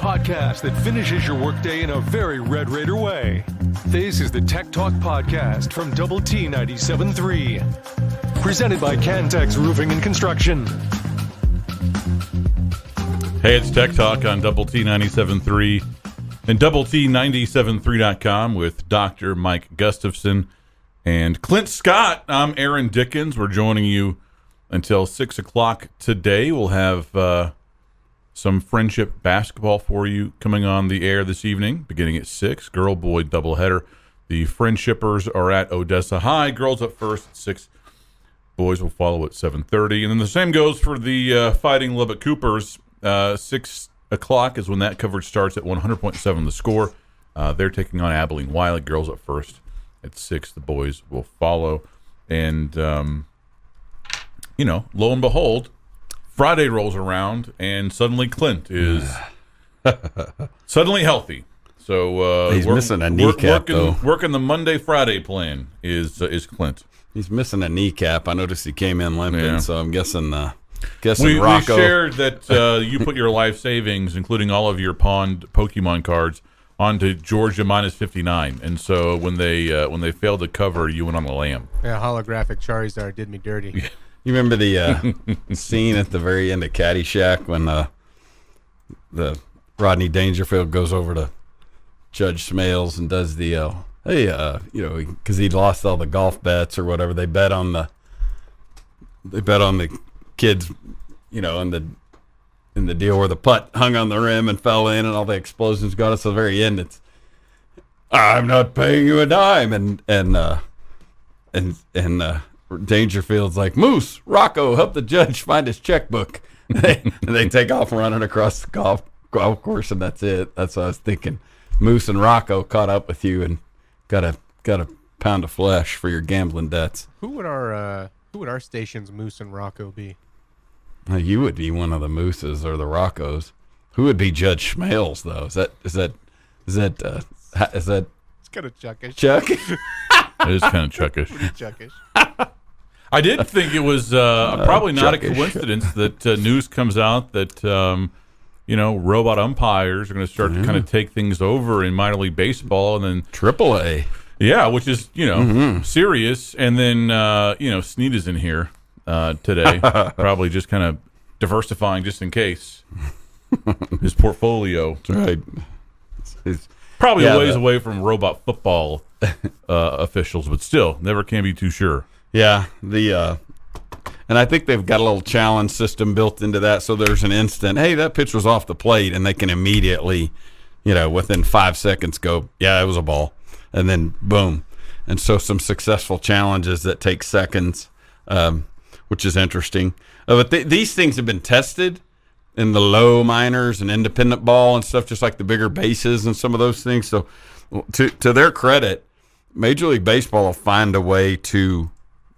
podcast that finishes your workday in a very Red Raider way. This is the Tech Talk Podcast from Double T 97.3. Presented by Cantex Roofing and Construction. Hey, it's Tech Talk on Double T 97.3 and Double T 97.3.com with Dr. Mike Gustafson and Clint Scott. I'm Aaron Dickens. We're joining you until 6 o'clock today. We'll have some friendship basketball for you coming on the air this evening, beginning at 6. Girl-boy doubleheader. The friendshippers are at Odessa High. Girls up first at 6. Boys will follow at 7:30. And then the same goes for the Fighting Lubbock Coopers. 6 o'clock is when that coverage starts at 100.7 The Score. They're taking on Abilene Wiley. Girls up first at 6. The boys will follow. And, lo and behold, Friday rolls around, and suddenly Clint is suddenly healthy. So he's missing a kneecap, working the Monday-Friday plan is Clint. He's missing a kneecap. I noticed he came in limping, so I'm guessing we Rocco. We shared that you put your life savings, including all of your pawned Pokemon cards, onto Georgia minus 59. And so when they failed to cover, you went on the lam. Yeah, holographic Charizard did me dirty. You remember the scene at the very end of Caddyshack when the Rodney Dangerfield goes over to Judge Smales and does the because he'd lost all the golf bets or whatever. They bet on the kids, in the deal where the putt hung on the rim and fell in and all the explosions got us. At the very end, it's I'm not paying you a dime, and Dangerfield's like, Moose, Rocco, help the judge find his checkbook. And they take off running across the golf course, and that's it. That's what I was thinking. Moose and Rocco caught up with you and got a pound of flesh for your gambling debts. Who would our station's Moose and Rocco be? You would be one of the Mooses or the Roccos. Who would be Judge Smales though? Is that It's kind of chuckish. Chuck? It is kind of chuckish. Chuckish. I did think it was probably not a coincidence that news comes out that robot umpires are going to start to kind of take things over in minor league baseball, and then AAA. Yeah, which is serious. And then Snead is in here today, probably just kind of diversifying just in case his portfolio. That's right. It's probably a ways away from robot football officials, but still, never can be too sure. Yeah, and I think they've got a little challenge system built into that, so there's an instant, hey, that pitch was off the plate, and they can immediately, within 5 seconds go, yeah, it was a ball, and then boom. And so some successful challenges that take seconds, which is interesting. But these things have been tested in the low minors and independent ball and stuff, just like the bigger bases and some of those things. So to their credit, Major League Baseball will find a way to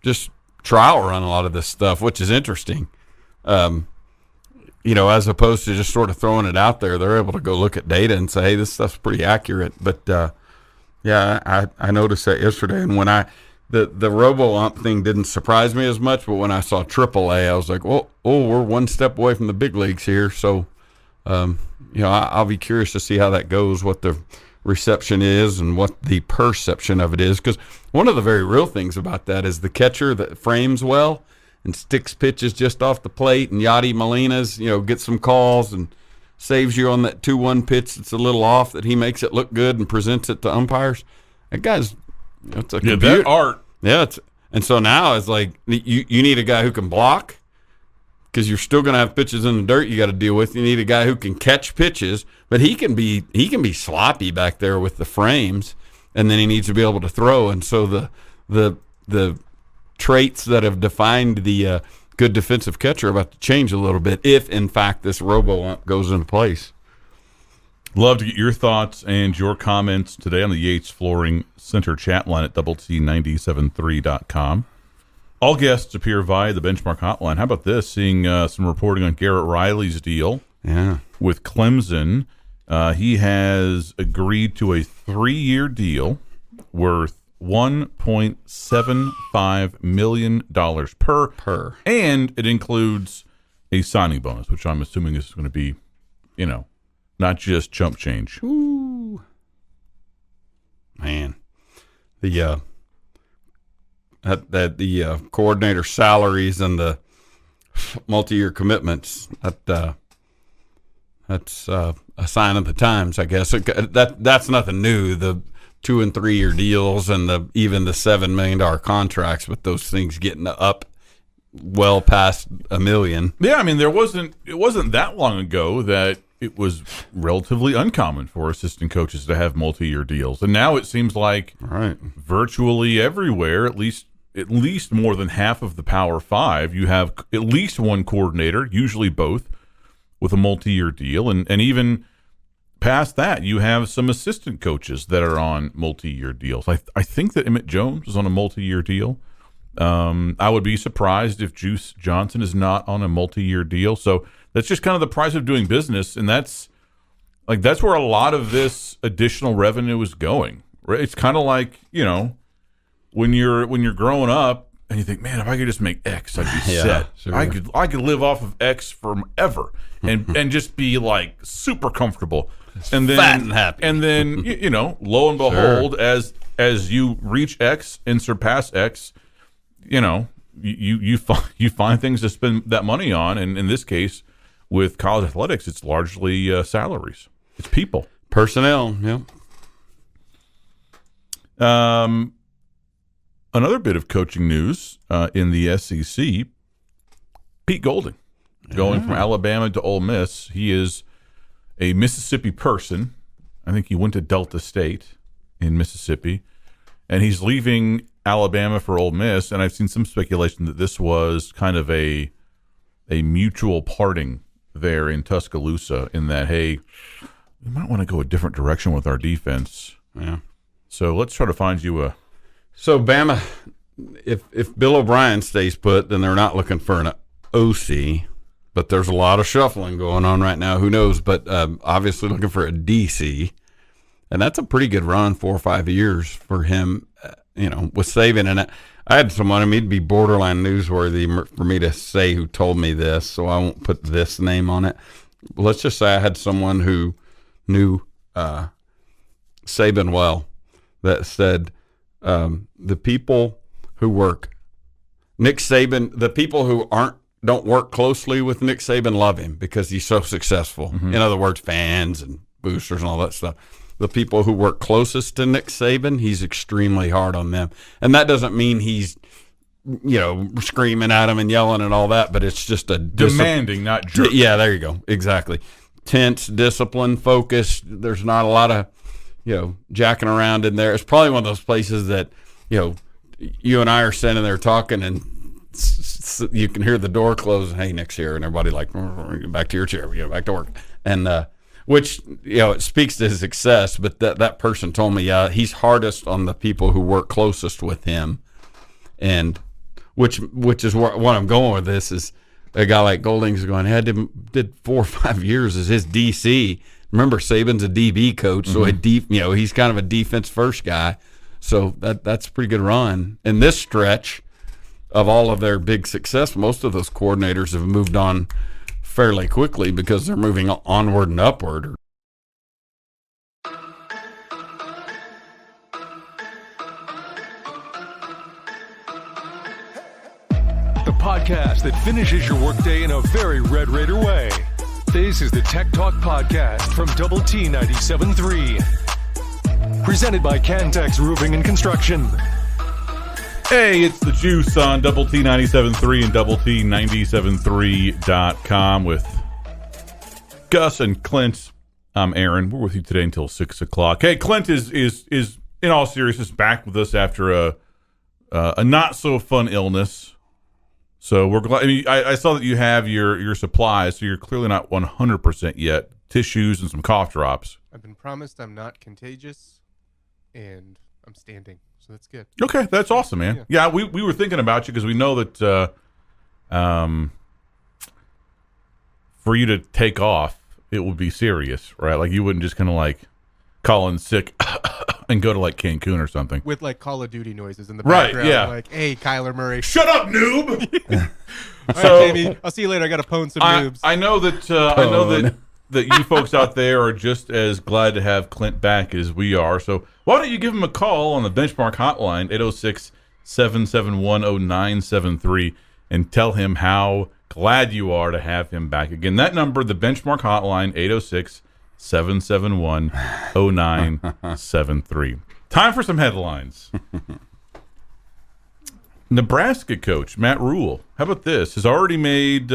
just trial run a lot of this stuff, which is interesting. As opposed to just sort of throwing it out there, they're able to go look at data and say, hey, this stuff's pretty accurate. But I noticed that yesterday. And when the robo-ump thing didn't surprise me as much, but when I saw AAA, I was like, we're one step away from the big leagues here. So, I'll be curious to see how that goes, what the reception is and what the perception of it is, because one of the very real things about that is the catcher that frames well and sticks pitches just off the plate, and Yadi Molina's gets some calls and saves you on that 2-1 pitch that's a little off, that he makes it look good and presents it to umpires. That guy's it's a computer. That art. Yeah, and so now it's like you need a guy who can block, because you're still going to have pitches in the dirt you got to deal with. You need a guy who can catch pitches, but he can be sloppy back there with the frames, and then he needs to be able to throw. And so the traits that have defined the good defensive catcher are about to change a little bit if, in fact, this robo-ump goes into place. Love to get your thoughts and your comments today on the Yates Flooring Center chat line at doublet97.3.com. All guests appear via the Benchmark Hotline. How about this? Seeing some reporting on Garrett Riley's deal with Clemson. He has agreed to a 3-year deal worth $1.75 million per. And it includes a signing bonus, which I'm assuming is going to be, not just chump change. Ooh. Man, the coordinator salaries and the multi-year commitments, that's a sign of the times, I guess. That's nothing new. The 2 and 3 year deals and even the $7 million contracts, with those things getting up well past $1 million. Yeah, I mean, it wasn't that long ago that it was relatively uncommon for assistant coaches to have multi-year deals, and now it seems like virtually everywhere, at least more than half of the Power Five, you have at least one coordinator, usually both, with a multi-year deal, and even past that, you have some assistant coaches that are on multi-year deals. I think that Emmett Jones was on a multi-year deal. I would be surprised if Juice Johnson is not on a multi-year deal. So that's just kind of the price of doing business, and that's where a lot of this additional revenue is going. Right? It's kind of like, when you're growing up and you think, man, if I could just make X, I'd be set. Sure. I could live off of X forever and just be like super comfortable. And then fat and happy. And then lo and behold, as you reach X and surpass X, you find things to spend that money on, and in this case, with college athletics, it's largely salaries. It's people, personnel. Yeah. Another bit of coaching news in the SEC: Pete Golding going from Alabama to Ole Miss. He is a Mississippi person. I think he went to Delta State in Mississippi, and he's leaving Alabama for Ole Miss, and I've seen some speculation that this was kind of a mutual parting there in Tuscaloosa, in that, hey, we might want to go a different direction with our defense. Yeah. So let's try to find you a... So Bama, if Bill O'Brien stays put, then they're not looking for an OC, but there's a lot of shuffling going on right now. Who knows? But obviously looking for a DC, and that's a pretty good run, 4 or 5 years for him. With Saban, and I had someone, it'd be borderline newsworthy for me to say who told me this, so I won't put this name on it. Let's just say I had someone who knew Saban well that said the people who work Nick Saban, the people who don't work closely with Nick Saban love him because he's so successful. Mm-hmm. In other words, fans and boosters and all that stuff. The people who work closest to Nick Saban, he's extremely hard on them. And that doesn't mean he's, screaming at him and yelling and all that, but it's just a... demanding, not jerk. Yeah, there you go. Exactly. Tense, discipline, focused. There's not a lot of, jacking around in there. It's probably one of those places that, you and I are sitting there talking and you can hear the door close. Hey, Nick's here. And everybody like, back to your chair. Back to work. And, which, it speaks to his success, but that person told me, he's hardest on the people who work closest with him. And which is what I'm going with this is a guy like Golding's going, hey, I did 4 or 5 years as his DC. Remember, Saban's a DB coach, so he's kind of a defense first guy. So that's a pretty good run. In this stretch of all of their big success, most of those coordinators have moved on fairly quickly because they're moving onward and upward. The podcast that finishes your workday in a very Red Raider way. This is the Tech Talk Podcast from Double T 97.3. Presented by Cantex Roofing and Construction. Hey, it's the Juice on Double T 97.3 and Double T 97.3.com with Gus and Clint. I'm Aaron. We're with you today until 6 o'clock. Hey, Clint is in all seriousness back with us after a not so fun illness. So we're glad. I mean, I saw that you have your supplies, so you're clearly not 100% yet. Tissues and some cough drops. I've been promised I'm not contagious, and I'm standing. So that's good. Okay, that's awesome, man. Yeah, we were thinking about you because we know that for you to take off, it would be serious, right? Like you wouldn't just kind of like call in sick and go to like Cancun or something. With like Call of Duty noises in the background. Right, yeah. Like, hey, Kyler Murray. Shut up, noob! All right, Jamie. I'll see you later. I got to pwn some noobs. I know that that you folks out there are just as glad to have Clint back as we are. So why don't you give him a call on the Benchmark Hotline, 806-771-0973, and tell him how glad you are to have him back again. That number, the Benchmark Hotline, 806-771-0973. Time for some headlines. Nebraska coach Matt Rhule, how about this? Has already made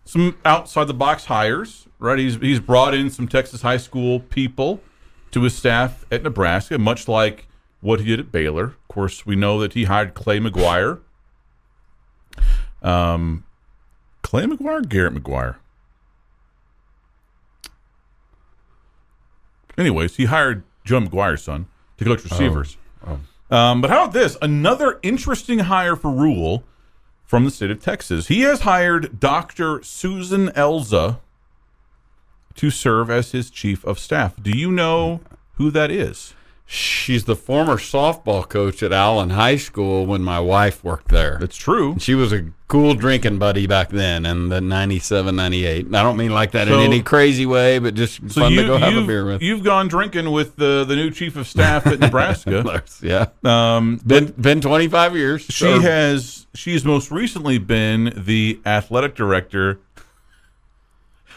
some outside-the-box hires, right? He's brought in some Texas high school people to his staff at Nebraska, much like what he did at Baylor. Of course, we know that he hired Clay McGuire. Clay McGuire or Garrett McGuire? Anyways, he hired Joe McGuire's son to coach receivers. But how about this? Another interesting hire for Rhule from the state of Texas. He has hired Dr. Susan Elza to serve as his chief of staff. Do you know who that is? She's the former softball coach at Allen High School when my wife worked there. That's true. She was a cool drinking buddy back then in the 97, 98. And I don't mean like that in any crazy way, but just fun to go have a beer with. You've gone drinking with the new chief of staff at Nebraska. Yeah. Been 25 years. She's most recently been the athletic director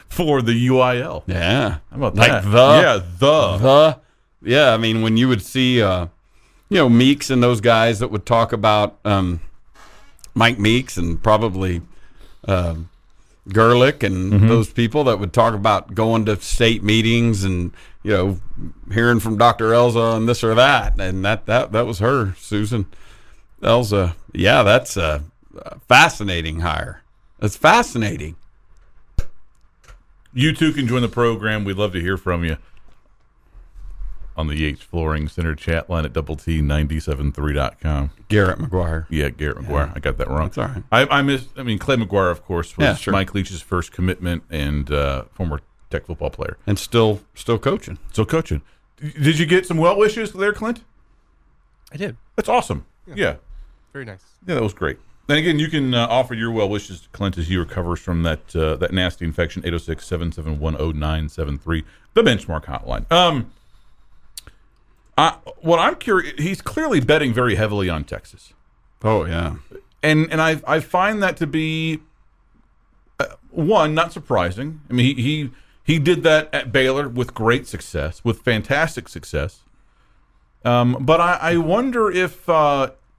for the UIL. Yeah. How about like that? Yeah, I mean, when you would see, Meeks and those guys that would talk about Mike Meeks and probably Gerlich and those people that would talk about going to state meetings and, hearing from Dr. Elza and this or that. And that was her, Susan Elza. Yeah, that's a fascinating hire. That's fascinating. You too can join the program. We'd love to hear from you on the Yates Flooring Center chat line at TT973.com. Garrett McGuire. Yeah, Garrett McGuire. I got that wrong. That's all right. Clay McGuire, of course, was Mike Leach's first commitment and former Tech football player. And still coaching. Still coaching. Did you get some well wishes there, Clint? I did. That's awesome. Yeah. Very nice. Yeah, that was great. And again, you can offer your well wishes to Clint as he recovers from that nasty infection, 806-771-0973, the Benchmark Hotline. What I'm curious, he's clearly betting very heavily on Texas. Oh, yeah. And I find that to be, one, not surprising. I mean, he did that at Baylor with great success, with fantastic success. But I wonder if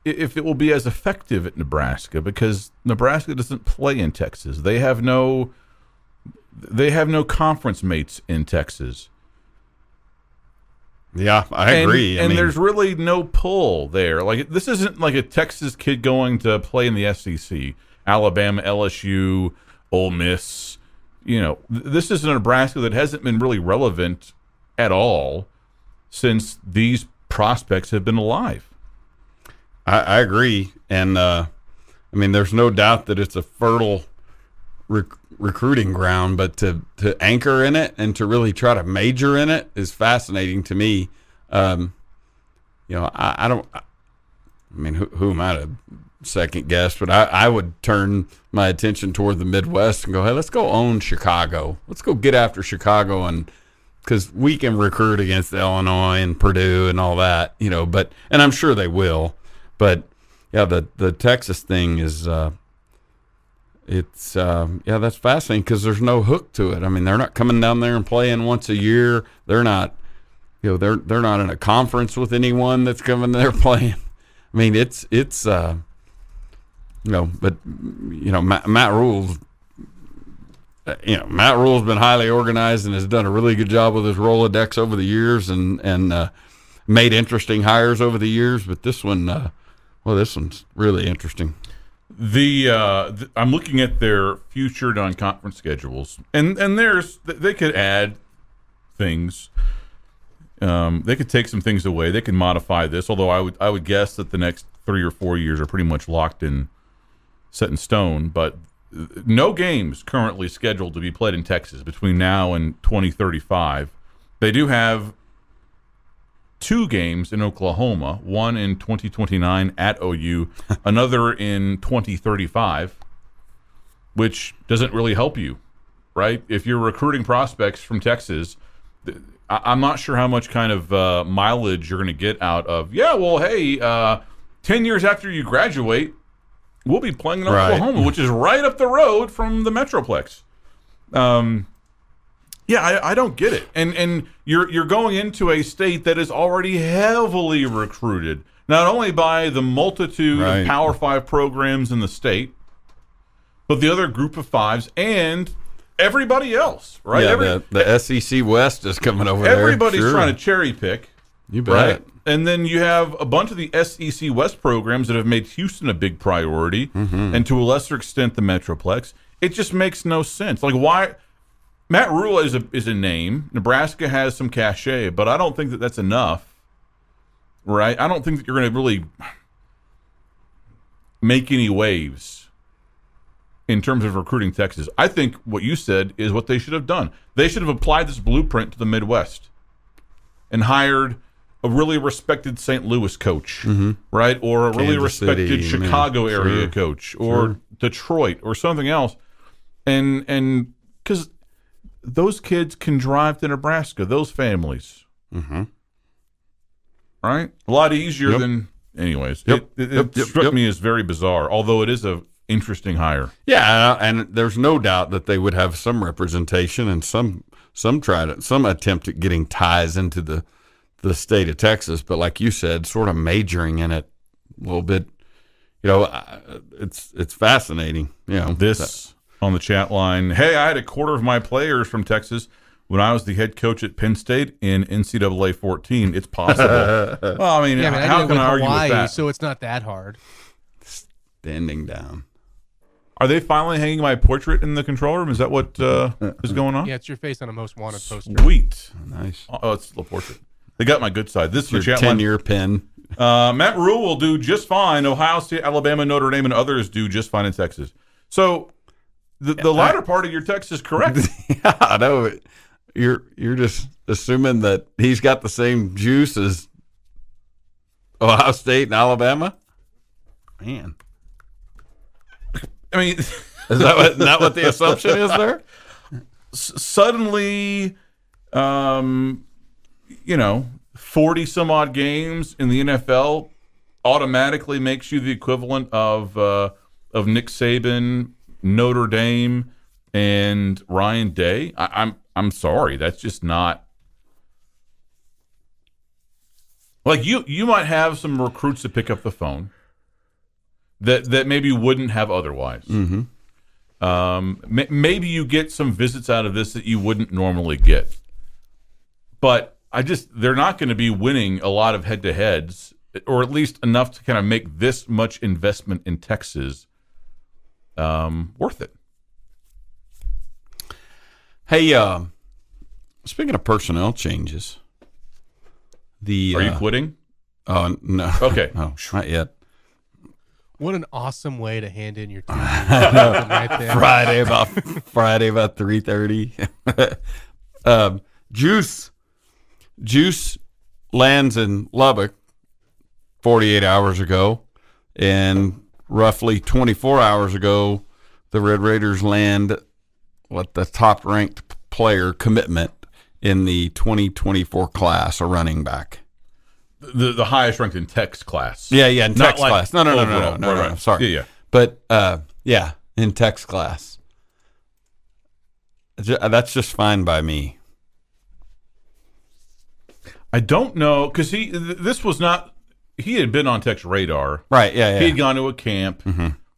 it will be as effective at Nebraska, because Nebraska doesn't play in Texas. They have no conference mates in Texas. Yeah, I agree. And there's really no pull there. Like, this isn't like a Texas kid going to play in the SEC. Alabama, LSU, Ole Miss. This is a Nebraska that hasn't been really relevant at all since these prospects have been alive. I agree. And, there's no doubt that it's a fertile recruiting ground, but to anchor in it and to really try to major in it is fascinating to me. Who am I to second guess, but I would turn my attention toward the Midwest and go, hey, let's go own Chicago. Let's go get after Chicago, and because we can recruit against Illinois and Purdue and all that, and I'm sure they will. But yeah, the Texas thing is, that's fascinating because there's no hook to it. I mean, they're not coming down there and playing once a year. They're not, they're not in a conference with anyone that's coming there playing. I mean, Matt Rhule's, Matt Rhule's been highly organized and has done a really good job with his Rolodex over the years and made interesting hires over the years. But this one, this one's really interesting. I'm looking at their future non-conference schedules, and they could add things. They could take some things away. They can modify this. Although I would guess that the next 3 or 4 years are pretty much locked in, set in stone. But no games currently scheduled to be played in Texas between now and 2035. They do have 2 games in Oklahoma, one in 2029 at OU, another in 2035, which doesn't really help you right? If you're recruiting prospects from Texas, I'm not sure how much kind of mileage you're going to get out of, hey, 10 years after you graduate, we'll be playing in Oklahoma, which is right up the road from the Metroplex. I don't get it. And you're going into a state that is already heavily recruited, not only by the multitude of Power 5 programs in the state, but the other group of fives and everybody else, right? Yeah, the SEC West is coming over there. Everybody's trying to cherry pick. You bet. Right? And then you have a bunch of the SEC West programs that have made Houston a big priority, and to a lesser extent the Metroplex. It just makes no sense. Like, why? Matt Rhule is a name. Nebraska has some cachet, but I don't think that that's enough, right? I don't think that you're going to really make any waves in terms of recruiting Texas. I think what you said is what they should have done. They should have applied this blueprint to the Midwest and hired a really respected St. Louis coach, right? Or a really respected Chicago area coach, or Detroit, or something else. And because those kids can drive to Nebraska, those families. Right? A lot easier than, anyways. It struck me as very bizarre, although it is a interesting hire. Yeah, and there's no doubt that they would have some representation and some attempt at getting ties into the state of Texas, but like you said, sort of majoring in it a little bit. It's fascinating. This on the chat line. Hey, I had a quarter of my players from Texas when I was the head coach at Penn State in NCAA 14. It's possible. Well, I mean, how can I argue with that? So it's not that hard. Standing down. Are they finally hanging my portrait in the control room? Is that what is going on? Yeah, it's your face on a most wanted poster. Sweet. Nice. Oh, it's the portrait. They got my good side. This is your the chat line. 10-year pin. Matt Rhule will do just fine. Ohio State, Alabama, Notre Dame, and others do just fine in Texas. So the latter part of your text is correct. Yeah, I know. You're just assuming that he's got the same juice as Ohio State and Alabama? Man. I mean, is that what the assumption is there? Suddenly, 40 some odd games in the NFL automatically makes you the equivalent of Nick Saban, Notre Dame, and Ryan Day. I'm sorry, that's just not. Like you might have some recruits that pick up the phone that maybe wouldn't have otherwise. Maybe you get some visits out of this that you wouldn't normally get. But they're not going to be winning a lot of head-to-heads, or at least enough to kind of make this much investment in Texas worth it. Hey, speaking of personnel changes, are you quitting? Oh, no. Okay. No, not yet. What an awesome way to hand in your team. Right there. Friday about 3:30. Juice lands in Lubbock 48 hours ago, and roughly 24 hours ago, the Red Raiders land the top-ranked player commitment in the 2024 class, a running back. The highest ranked in Tech's class. Yeah, in Tech's class. No. Right. Sorry. Yeah. But, in Tech's class. That's just fine by me. I don't know, because he had been on Tech's radar. Right, yeah. He had gone to a camp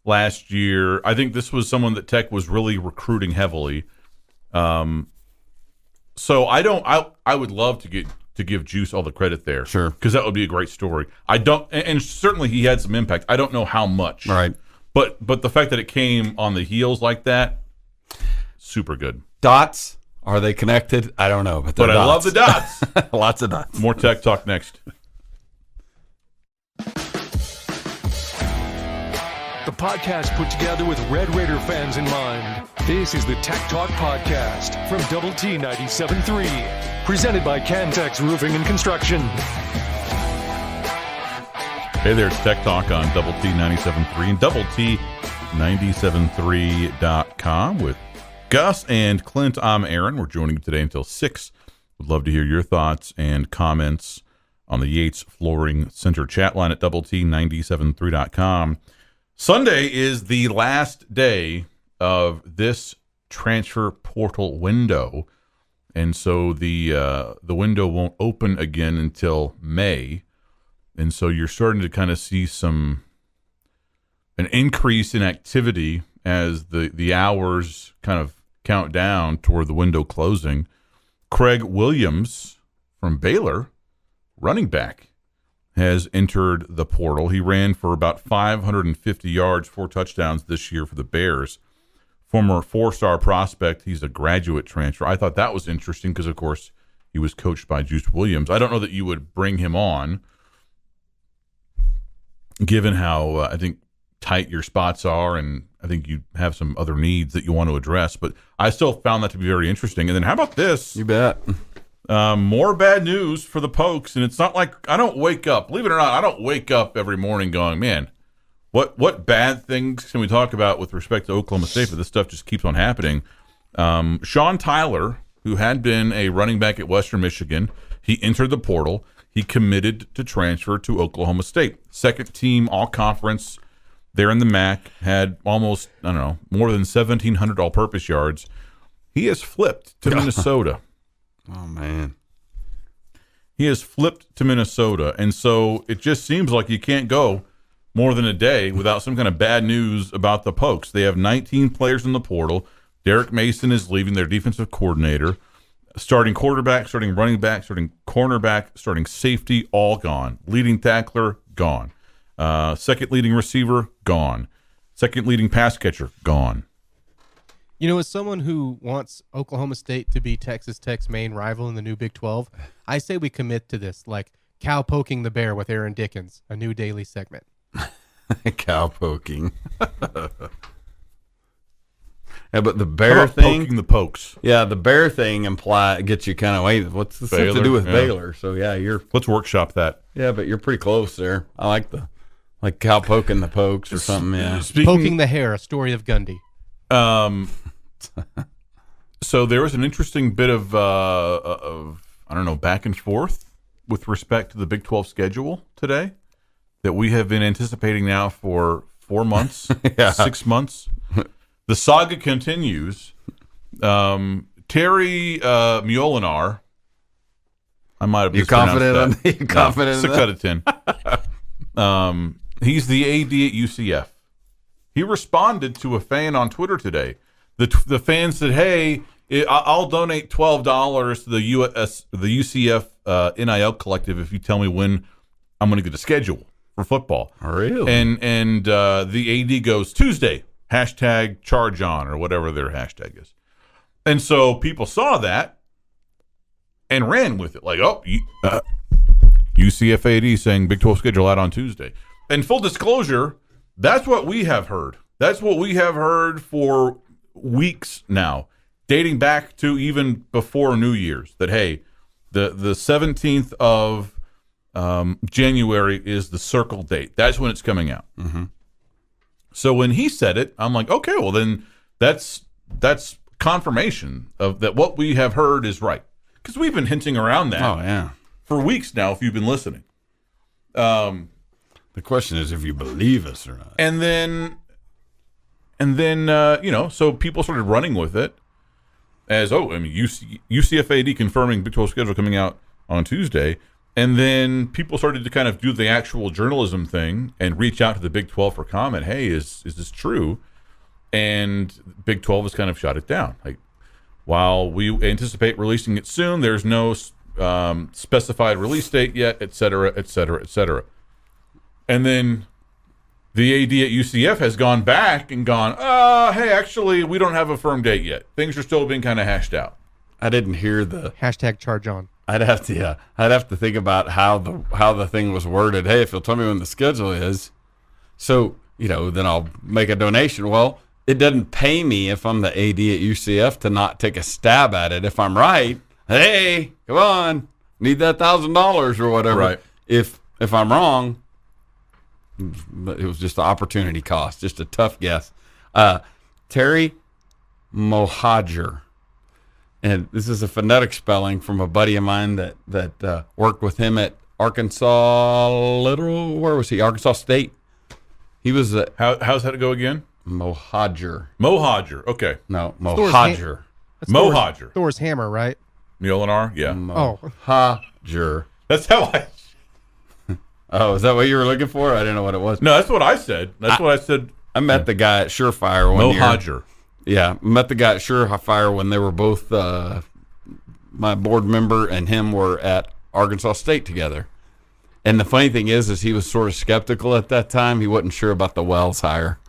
last year. I think this was someone that Tech was really recruiting heavily. So I would love to give Juice all the credit there. Sure. Because that would be a great story. I don't, and certainly he had some impact. I don't know how much. Right. But the fact that it came on the heels like that, super good. Dots, are they connected? I don't know. But I love the dots. Lots of dots. More Tech Talk next. The podcast put together with Red Raider fans in mind. This is the Tech Talk Podcast from Double T 97.3, presented by Cantex Roofing and Construction. Hey there, it's Tech Talk on Double T 97.3 and Double T 97.3.com with Gus and Clint, I'm Aaron. We're joining you today until 6. Would love to hear your thoughts and comments on the Yates Flooring Center chat line at doublet973.com. Sunday is the last day of this transfer portal window, and so the window won't open again until May, and so you're starting to kind of see an increase in activity as the hours kind of count down toward the window closing. Craig Williams from Baylor, running back, has entered the portal. He ran for about 550 yards, 4 touchdowns this year for the Bears. Former 4-star prospect. He's a graduate transfer. I thought that was interesting because, of course, he was coached by Juice Williams. I don't know that you would bring him on, given how I think tight your spots are, and I think you have some other needs that you want to address. But I still found that to be very interesting. And then how about this? You bet. More bad news for the Pokes, and it's not like I don't wake up. Believe it or not, I don't wake up every morning going, man, what bad things can we talk about with respect to Oklahoma State? But this stuff just keeps on happening. Sean Tyler, who had been a running back at Western Michigan, he entered the portal. He committed to transfer to Oklahoma State. Second team all-conference there in the MAC, had almost, more than 1,700 all-purpose yards. He has flipped to Minnesota. Oh, man. He has flipped to Minnesota, and so it just seems like you can't go more than a day without some kind of bad news about the Pokes. They have 19 players in the portal. Derek Mason is leaving, their defensive coordinator. Starting quarterback, starting running back, starting cornerback, starting safety, all gone. Leading tackler, gone. Second leading receiver, gone. Second leading pass catcher, gone. You know, as someone who wants Oklahoma State to be Texas Tech's main rival in the new Big 12, I say we commit to this, like Cowpoking the Bear with Aaron Dickens, a new daily segment. Cowpoking. Yeah, but the bear thing, poking the Pokes. Yeah, the bear thing gets you kind of, wait, what's this have to do with Baylor? So yeah, let's workshop that. Yeah, but you're pretty close there. I like cow poking the Pokes or something. Yeah, Poking the Hare, a story of Gundy. So there was an interesting bit of back and forth with respect to the Big 12 schedule today that we have been anticipating now for 4 months, 6 months. The saga continues. Terry Muolinar, I might have mispronounced that. You confident? 6 out of 10. He's the AD at UCF. He responded to a fan on Twitter today. The fan said, "Hey, I'll donate $12 to the UCF NIL collective if you tell me when I'm going to get a schedule for football." Oh, really? And the AD goes, "Tuesday, #charge on," or whatever their hashtag is. And so people saw that and ran with it. Like, UCF AD saying Big 12 schedule out on Tuesday. And full disclosure, that's what we have heard. That's what we have heard for weeks now, dating back to even before New Year's, that, hey, the 17th of January is the circle date. That's when it's coming out. Mm-hmm. So when he said it, I'm like, okay, well then that's confirmation of that what we have heard is right, because we've been hinting around that for weeks now. If you've been listening, the question is if you believe us or not. And then so people started running with it as UCF AD confirming Big 12 schedule coming out on Tuesday. And then people started to kind of do the actual journalism thing and reach out to the Big 12 for comment. Hey, is this true? And Big 12 has kind of shot it down. Like, while we anticipate releasing it soon, there's no specified release date yet, et cetera, et cetera, et cetera. And then the AD at UCF has gone back and gone, hey, actually, we don't have a firm date yet. Things are still being kind of hashed out. I didn't hear the #charge on. I'd have to think about how the thing was worded. Hey, if you'll tell me when the schedule is, so then I'll make a donation. Well, it doesn't pay me if I'm the AD at UCF to not take a stab at it. If I'm right, hey, come on, need that $1,000 or whatever. Right. If I'm wrong, it was just the opportunity cost, just a tough guess. Terry, Mohajer. And this is a phonetic spelling from a buddy of mine that worked with him at Arkansas where was he? Arkansas State. He was How's that go again? Mohajer. Mohajer. Okay. No, Mohajer. Mohajer. Thor's hammer, right? Mjolnir? Yeah. Mohajer. That's how I... Oh, is that what you were looking for? I didn't know what it was. No, that's what I said. That's what I said. I met the guy at Surefire one year. Mohajer. Yeah, met the guy at Surefire when they were both, my board member and him were at Arkansas State together. And the funny thing is he was sort of skeptical at that time. He wasn't sure about the Wells hire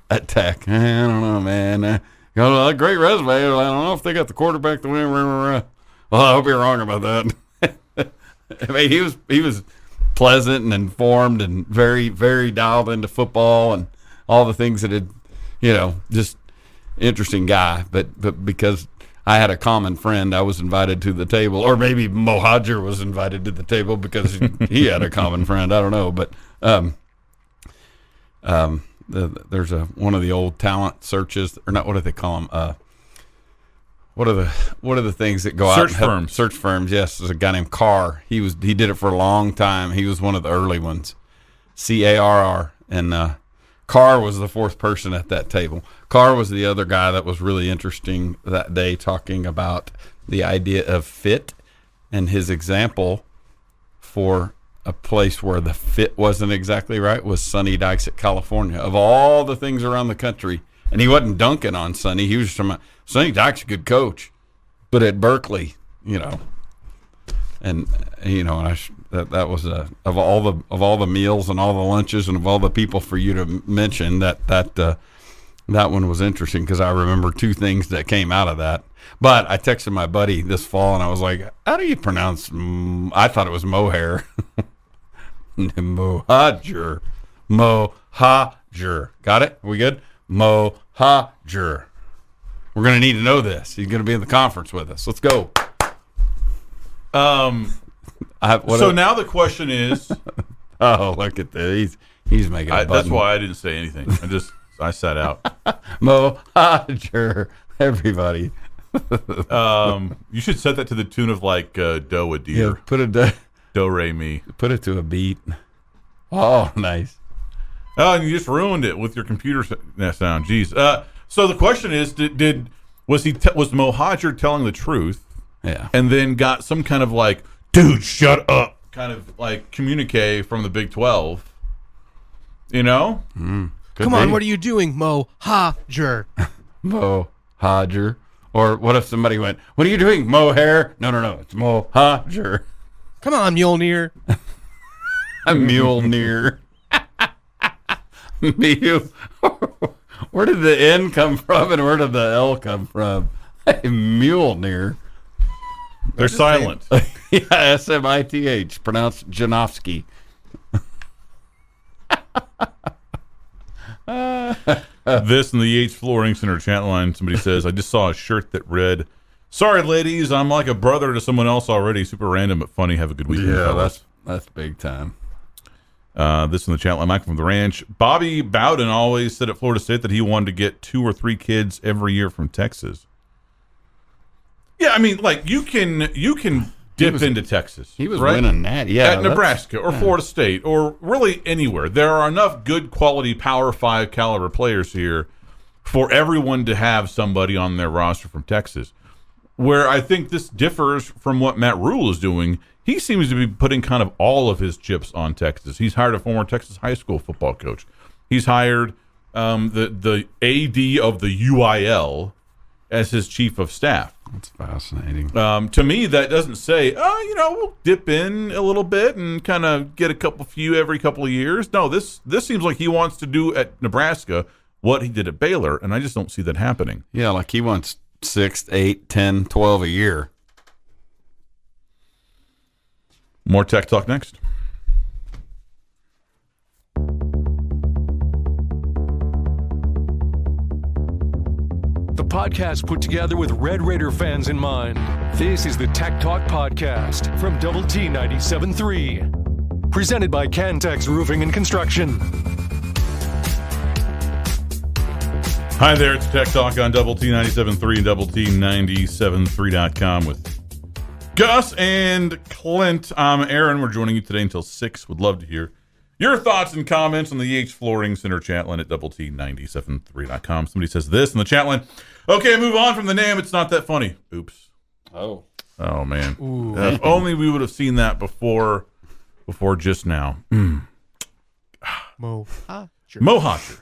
at Tech. I don't know, man. You got a great resume. I don't know if they got the quarterback to win. Well, I hope you're wrong about that. I mean, he was pleasant and informed and very, very dialed into football and all the things that had, just interesting guy. But because I had a common friend, I was invited to the table, or maybe Mohajer was invited to the table because he had a common friend. I don't know, but there's one of the old talent searches, or not? What do they call them? What are the things that go search out? Firms. Search firms. Yes, there's a guy named Carr. He did it for a long time. He was one of the early ones. Carr, and Carr was the fourth person at that table. Carr was the other guy that was really interesting that day, talking about the idea of fit, and his example for a place where the fit wasn't exactly right was Sonny Dykes at California. Of all the things around the country, and he wasn't dunking on Sonny. He was just talking about, Sonny Dykes a good coach, but at Berkeley, and that was of all the meals and all the lunches and of all the people for you to mention, that one was interesting because I remember two things that came out of that. But I texted my buddy this fall and I was like, how do you pronounce? I thought it was mohair. Mohajer. Got it? We good? Mohajer. We're going to need to know this. He's going to be in the conference with us. Let's go. Now the question is... Oh, look at this. He's making a button. That's why I didn't say anything. I sat out. Mohajer. Everybody. You should set that to the tune of like Do a Deer. Yeah, put a Do Re Mi. Put it to a beat. Oh, nice. Oh, and you just ruined it with your computer sound. Jeez. So the question is, was Mohajer telling the truth? Yeah. And then got some kind of like, dude, shut up, kind of like communique from the Big 12. Come on, what are you doing, Mohajer? Mohajer. Or what if somebody went, what are you doing, mohair? No, it's Mohajer. Come on, Mjolnir. Mjolnir. Where did the N come from and where did the L come from? Mjolnir. They're silent. Yeah, S-M-I-T-H, pronounced Janowski. This in the Yates Flooring Center chat line, somebody says, I just saw a shirt that read, sorry, ladies, I'm like a brother to someone else already. Super random, but funny. Have a good weekend. Yeah, that's big time. This in the chat line, Michael from the Ranch. Bobby Bowden always said at Florida State that he wanted to get 2 or 3 kids every year from Texas. Yeah, I mean, like you can dip into Texas. He was right? winning that, yeah. At Nebraska or Florida State or really anywhere. There are enough good quality Power 5 caliber players here for everyone to have somebody on their roster from Texas. Where I think this differs from what Matt Rhule is doing, he seems to be putting kind of all of his chips on Texas. He's hired a former Texas high school football coach. He's hired the AD of the UIL as his chief of staff. That's fascinating. To me, that doesn't say, we'll dip in a little bit and kind of get a few every couple of years. No, this seems like he wants to do at Nebraska what he did at Baylor, and I just don't see that happening. Yeah, like he wants 6, 8, 10, 12 a year. More Tech Talk next. The podcast put together with Red Raider fans in mind. This is the Tech Talk Podcast from Double T 97.3. Presented by Cantex Roofing and Construction. Hi there, it's Tech Talk on Double T 97.3 and Double T 97.3.com with Gus and Clint. I'm Aaron. We're joining you today until 6. Would love to hear your thoughts and comments on the Yates Flooring Center chat line at Double T 97.3.com. Somebody says this in the chat line. Okay, move on from the name. It's not that funny. Oops. Oh, man. If only we would have seen that before just now. Mo Hotcher.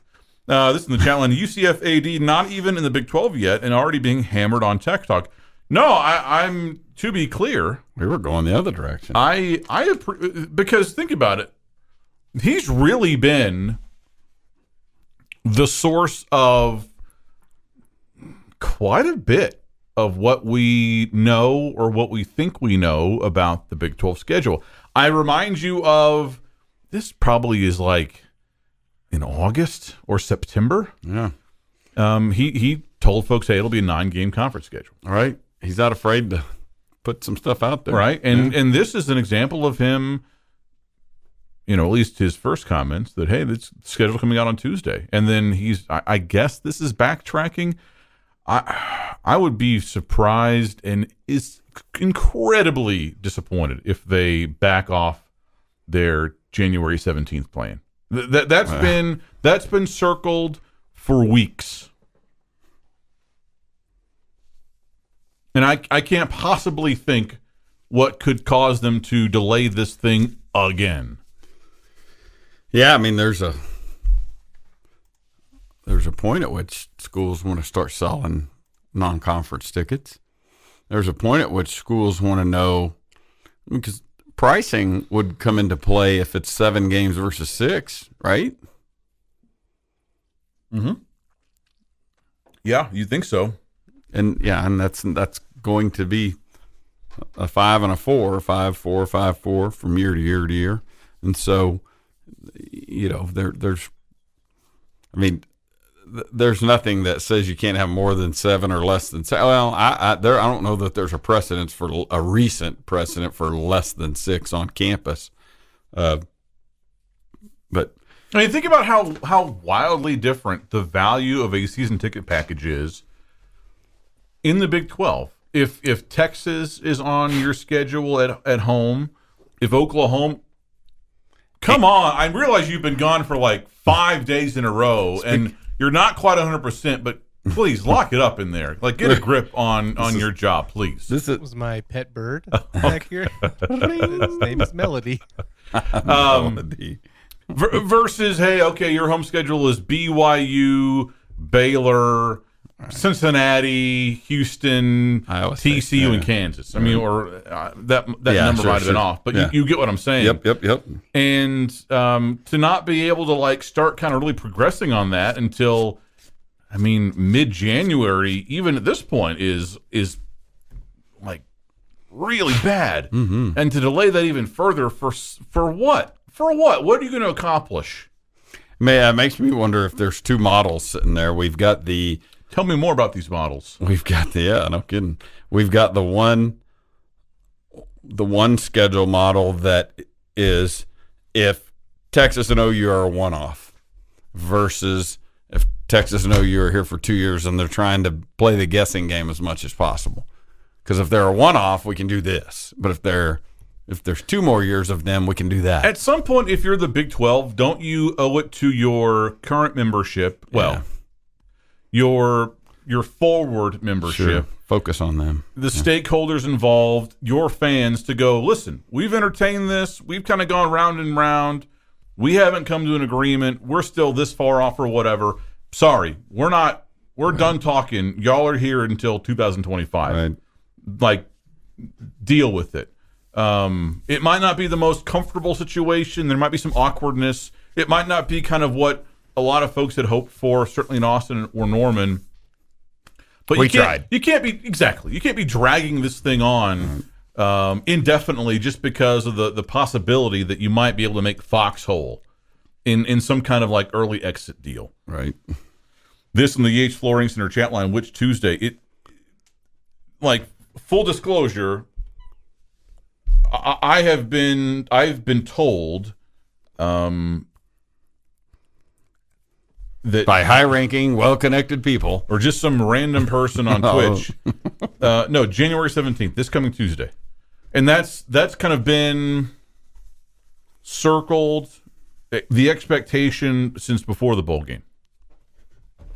This is in the chat line. UCF AD not even in the Big 12 yet and already being hammered on Tech Talk. No, I'm to be clear. We were going the other direction. Because think about it. He's really been the source of quite a bit of what we know or what we think we know about the Big 12 schedule. I remind you of this probably is like in August or September. Yeah. He told folks, hey, it'll be a 9-game conference schedule. All right. He's not afraid to put some stuff out there. Right. And this is an example of him, at least his first comments that, hey, this schedule coming out on Tuesday. And then I guess this is backtracking. I would be surprised and is incredibly disappointed if they back off their January 17th plan. That's been circled for weeks. And I can't possibly think what could cause them to delay this thing again. Yeah, I mean, there's a point at which schools want to start selling non-conference tickets. There's a point at which schools want to know, because pricing would come into play if it's 7 games versus 6, right? Mm-hmm. Yeah, you think so. And that's going to be a 5 and a 4, 5-4, 5-4 from year to year to year. And so, there's nothing that says you can't have more than 7 or less than 7. Well, I don't know that there's a recent precedent for less than 6 on campus. But I mean, think about how wildly different the value of a season ticket package is in the Big 12. If Texas is on your schedule at home, if Oklahoma, come on, I realize you've been gone for like 5 days in a row, and you're not quite 100%, but please lock it up in there. Like, get a grip on your job, please. This was my pet bird back here. His name is Melody. Versus, hey, okay, your home schedule is BYU, Baylor, Cincinnati, Houston, TCU, and Kansas. I mean, or that number might have been off, but you get what I'm saying. Yep. And to not be able to like start kind of really progressing on that until, mid-January, even at this point, is like really bad. Mm-hmm. And to delay that even further for what? For what? What are you going to accomplish? It makes me wonder if there's 2 models sitting there. We've got the. Tell me more about these models. We've got no kidding. We've got the one schedule model that is if Texas and OU are a one-off versus if Texas and OU are here for 2 years and they're trying to play the guessing game as much as possible. Because if they're a one-off, we can do this. But if there's 2 more years of them, we can do that. At some point, if you're the Big 12, don't you owe it to your current membership? Well, your forward membership. Sure. Focus on them. The stakeholders involved, your fans, to go, listen, we've entertained this. We've kind of gone round and round. We haven't come to an agreement. We're still this far off or whatever. Sorry, we're not. We're done talking. Y'all are here until 2025. Right. Like, deal with it. It might not be the most comfortable situation. There might be some awkwardness. It might not be kind of what a lot of folks had hoped for, certainly in Austin or Norman. But we tried. You can't be dragging this thing on indefinitely just because of the possibility that you might be able to make Foxhole in some kind of like early exit deal. Right. This in the Yates Flooring Center chat line, which Tuesday? Full disclosure, I've been told that by high-ranking, well-connected people, or just some random person on Twitch. No, January 17th, this coming Tuesday, and that's kind of been circled, the expectation since before the bowl game,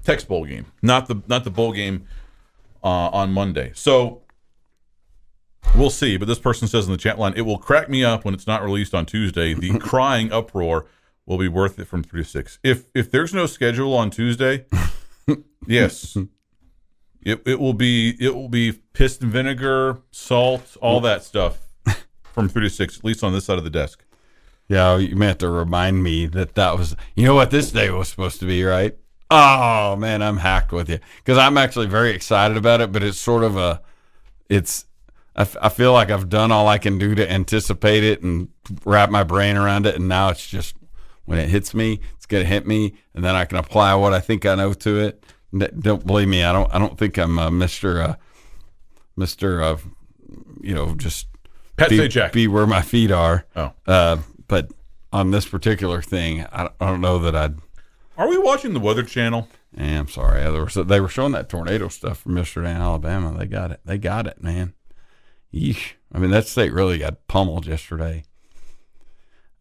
Tech's bowl game, not the bowl game on Monday. So we'll see. But this person says in the chat line, it will crack me up when it's not released on Tuesday. The crying uproar will be worth it from 3 to 6. If there's no schedule on Tuesday, yes, it will be piss and vinegar, salt, all that stuff from 3 to 6, at least on this side of the desk. Yeah, you may have to remind me that was, you know what this day was supposed to be, right? Oh man, I'm hacked with you because I'm actually very excited about it, but it's sort of I feel like I've done all I can do to anticipate it and wrap my brain around it, and now it's just, when it hits me, it's gonna hit me, and then I can apply what I think I know to it. Don't believe me. I don't think I'm Mr. Just Pat Sajak. Be where my feet are. Oh, but on this particular thing, I don't know that I'd. Are we watching the Weather Channel? Yeah, I'm sorry. They were showing that tornado stuff from yesterday in Alabama. They got it, man. Yeesh. I mean, that state really got pummeled yesterday.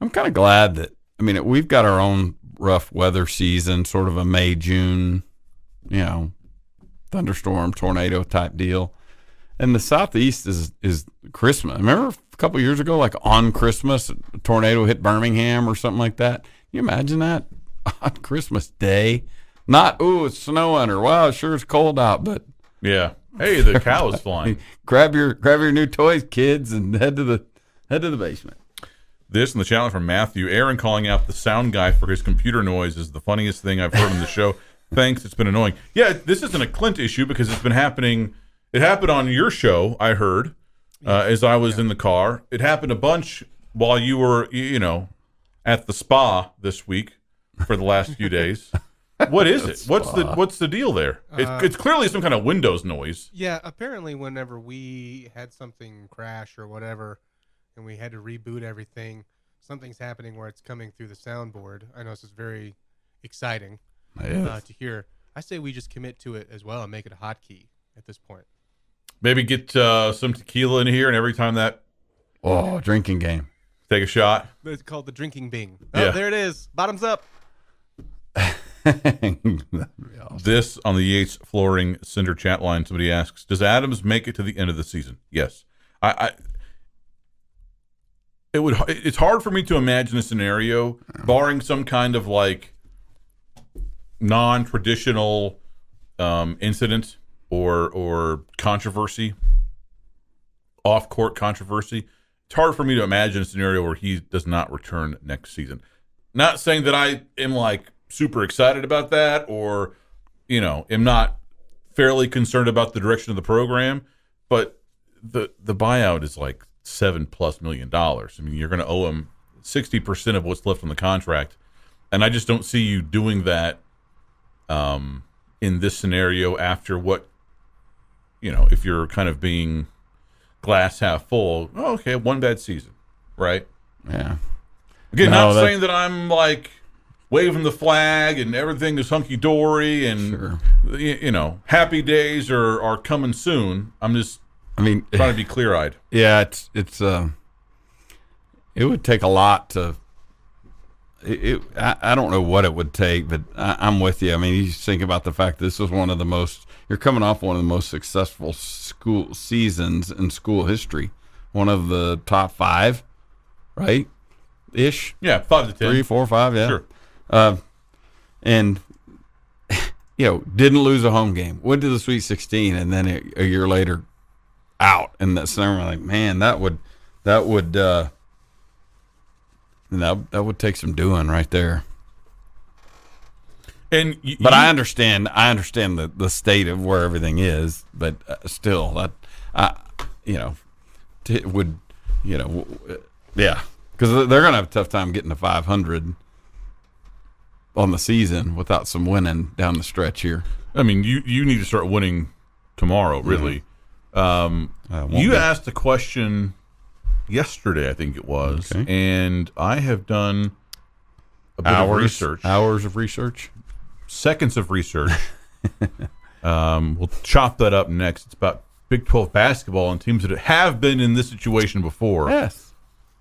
I'm kind of glad that, we've got our own rough weather season, sort of a May, June, thunderstorm, tornado type deal. And the Southeast is Christmas. Remember a couple of years ago, like on Christmas, a tornado hit Birmingham or something like that? Can you imagine that? On Christmas Day? Not, it's snowing, or wow, it sure is cold out, but yeah. Hey, the cow is flying. grab your new toys, kids, and head to the basement. This in the challenge from Matthew. Aaron calling out the sound guy for his computer noise is the funniest thing I've heard on the show. Thanks, it's been annoying. Yeah, this isn't a Clint issue because it's been happening. It happened on your show, I heard, as I was in the car. It happened a bunch while you were, at the spa this week for the last few days. What is it? What's the deal there? It's clearly some kind of Windows noise. Yeah, apparently whenever we had something crash or whatever and we had to reboot everything, something's happening where it's coming through the soundboard. I know this is very exciting to hear. I say we just commit to it as well and make it a hotkey at this point. Maybe get some tequila in here, and every time that drinking game, take a shot. It's called the drinking bing. Yeah. Oh, there it is. Bottoms up. This on the Yates Flooring Cinder chat line, somebody asks, does Adams make it to the end of the season? Yes. It's hard for me to imagine a scenario, barring some kind of like non-traditional incident or controversy, off-court controversy. It's hard for me to imagine a scenario where he does not return next season. Not saying that I am like super excited about that or, am not fairly concerned about the direction of the program, but the buyout is like $7+ million. You're going to owe him 60% of what's left on the contract. And I just don't see you doing that in this scenario after what, if you're kind of being glass half full, okay, one bad season, right? Yeah. Again, not saying that I'm like waving the flag and everything is hunky-dory and, happy days are coming soon. I'm just trying to be clear-eyed. Yeah, it would take a lot to I don't know what it would take, but I'm with you. You think about the fact this was you're coming off one of the most successful school seasons in school history. One of the top 5, right? Ish. Yeah, 5 to 10. 3, 4, 5, yeah. Sure. And didn't lose a home game. Went to the Sweet 16, and then a year later, out. And that's like, man, that would take some doing right there. And but I understand the state of where everything is, but still, because they're gonna have a tough time getting to 500 on the season without some winning down the stretch here. You need to start winning tomorrow, really. You asked a question yesterday, I think it was, and I have done a bit of research. Hours of research. seconds of research. We'll chop that up next. It's about Big 12 basketball and teams that have been in this situation before. Yes.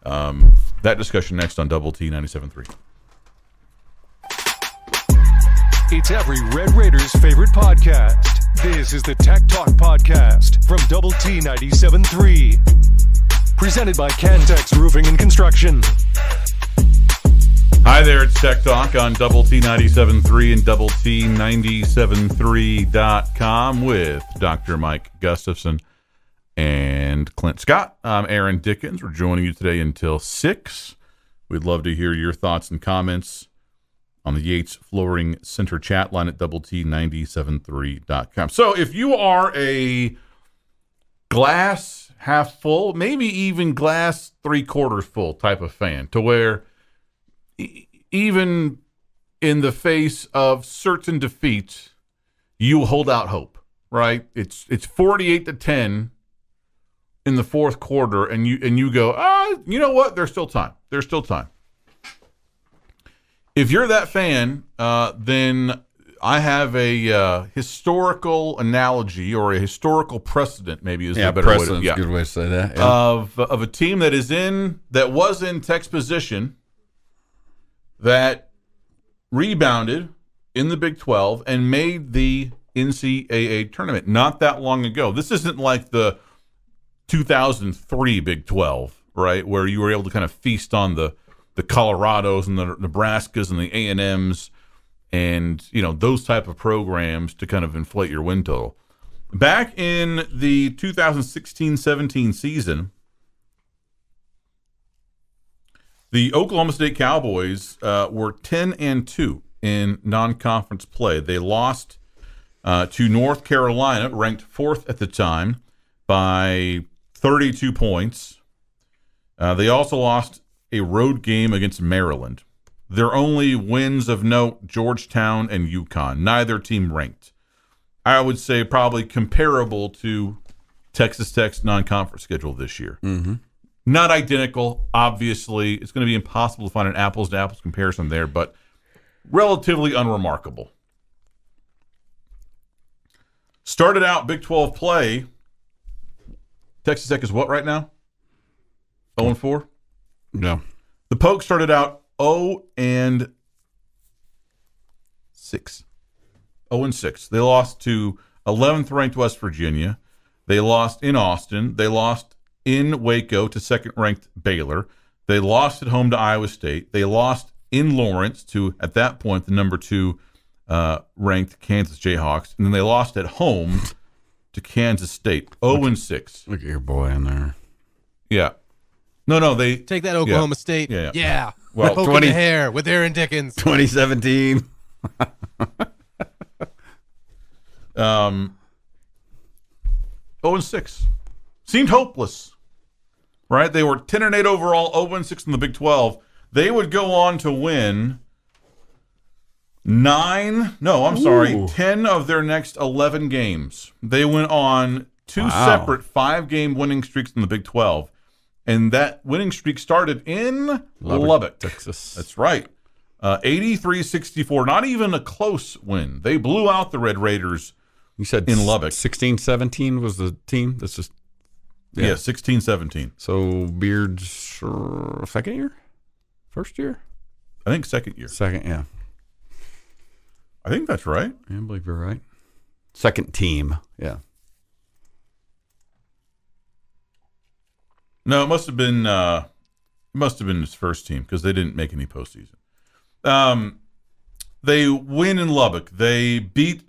That discussion next on Double T 97.3. It's every Red Raiders' favorite podcast. This is the Tech Talk Podcast from Double T 97.3. Presented by Cantex Roofing and Construction. Hi there, it's Tech Talk on Double T 97.3 and Double T 97.3.com with Dr. Mike Gustafson and Clint Scott. I'm Aaron Dickens. We're joining you today until 6. We'd love to hear your thoughts and comments on the Yates Flooring Center chat line at Double T 97.3.com. So if you are a glass half full, maybe even glass 3/4 full type of fan, to where even in the face of certain defeats, you hold out hope, right? It's 48-10 in the fourth quarter, and you go, you know what? There's still time. There's still time. If you're that fan, then I have a historical analogy, or a historical precedent, maybe is a better way to, good way to say that. Yeah. Of a team that was in Tech's position, that rebounded in the Big 12 and made the NCAA tournament not that long ago. This isn't like the 2003 Big 12, right, where you were able to kind of feast on the Colorados and the Nebraskas and the A&Ms and, you know, those type of programs to kind of inflate your win total. Back in the 2016-17 season, the Oklahoma State Cowboys were 10-2 in non-conference play. They lost to North Carolina, ranked 4th at the time, by 32 points. They also lost a road game against Maryland. Their only wins of note, Georgetown and UConn. Neither team ranked. I would say probably comparable to Texas Tech's non-conference schedule this year. Mm-hmm. Not identical, obviously. It's going to be impossible to find an apples-to-apples comparison there, but relatively unremarkable. Started out Big 12 play. Texas Tech is what right now? 0-4? No. The Pokes started out 0-6. 0-6. They lost to 11th-ranked West Virginia. They lost in Austin. They lost in Waco to second-ranked Baylor. They lost at home to Iowa State. They lost in Lawrence to, at that point, the number 2 ranked Kansas Jayhawks. And then they lost at home to Kansas State. 0-6. Look at your boy in there. Yeah. No, they Take that, Oklahoma State. Yeah. Well, Well, 20 the hair with Aaron Dickens. 2017. 0-6. Seemed hopeless, right? They were 10-8 overall, 0-6 in the Big 12. They would go on to win 10 of their next 11 games. They went on two separate 5-game winning streaks in the Big 12. And that winning streak started in Lubbock, Texas. That's right. 83-64, not even a close win. They blew out the Red Raiders. You said in Lubbock. 16-17 was the team? That's just 16-17. So Beard's second year? First year? I think second year. Second, yeah. I think that's right. Yeah, I believe you're right. Second team, yeah. No, it must have been his first team because they didn't make any postseason. They win in Lubbock. They beat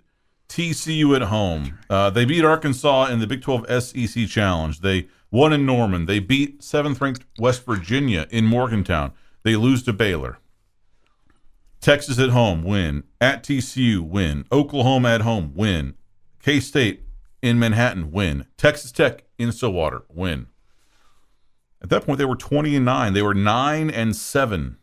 TCU at home. They beat Arkansas in the Big 12 SEC Challenge. They won in Norman. They beat 7th-ranked West Virginia in Morgantown. They lose to Baylor. Texas at home, win. At TCU, win. Oklahoma at home, win. K-State in Manhattan, win. Texas Tech in Stillwater, win. At that point, they were 20-9. They were 9-7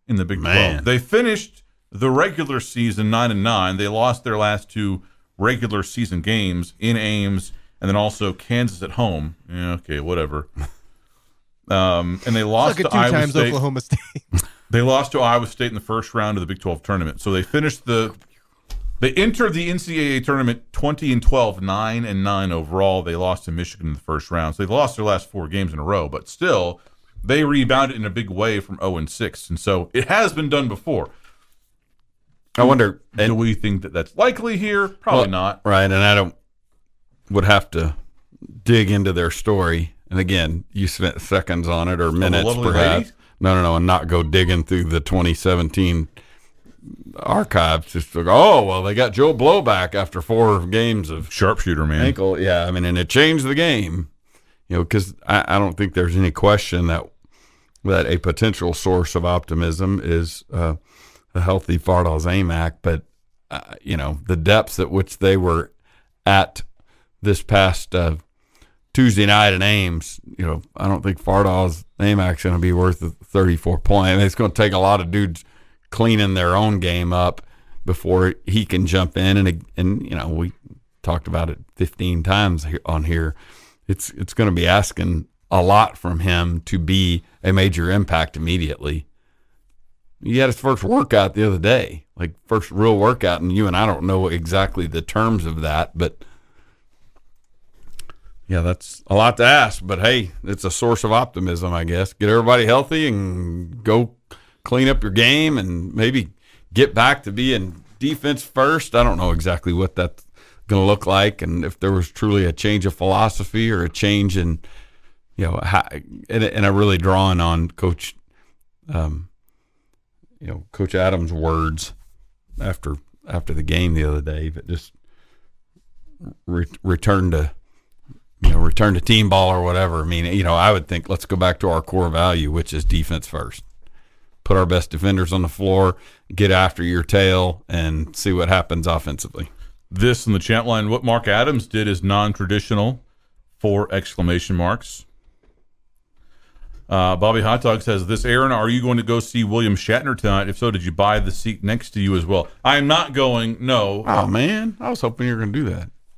in the Big 12. They finished the regular season 9-9. They lost their last 2 regular season games in Ames and then also Kansas at home. Yeah, okay, whatever. And they lost to Iowa State. Oklahoma State. They lost to Iowa State in the first round of the Big 12 tournament. So they finished the They entered the NCAA tournament 20-12, 9-9 overall. They lost to Michigan in the first round. So they've lost their last 4 games in a row, but still, they rebounded in a big way from 0-6. And so it has been done before. I wonder, do we think that that's likely here? Probably not. Right, and I would have to dig into their story. And again, you spent seconds on it or minutes perhaps. Lady? No, and not go digging through the 2017 archives. Just like, oh, well, they got Joe Blow back after 4 games of Sharpshooter, man. ankle. Yeah, I mean, and it changed the game. Because I don't think there's any question that a potential source of optimism is a healthy Fardal Zamak. But, the depths at which they were at this past Tuesday night in Ames, I don't think Fardal Zamak's going to be worth the 34 point. I mean, it's going to take a lot of dudes cleaning their own game up before he can jump in. And we talked about it 15 times on here. It's going to be asking a lot from him to be a major impact immediately. He had his first workout the other day, like first real workout, and you and I don't know exactly the terms of that, but yeah, that's a lot to ask. But hey, it's a source of optimism, I guess. Get everybody healthy and go clean up your game and maybe get back to being defense first. I don't know exactly what that's going to look like, and if there was truly a change of philosophy or a change in, and I really drawing on Coach Adams' words after the game the other day, but just return to team ball or whatever. I mean, I would think let's go back to our core value, which is defense first. Put our best defenders on the floor, get after your tail, and see what happens offensively. This in the chat line, what Mark Adams did is non-traditional, 4 exclamation marks. Bobby Hot Dog says, this, Aaron, are you going to go see William Shatner tonight? If so, did you buy the seat next to you as well? I'm not going, no. Oh, man. I was hoping you were going to do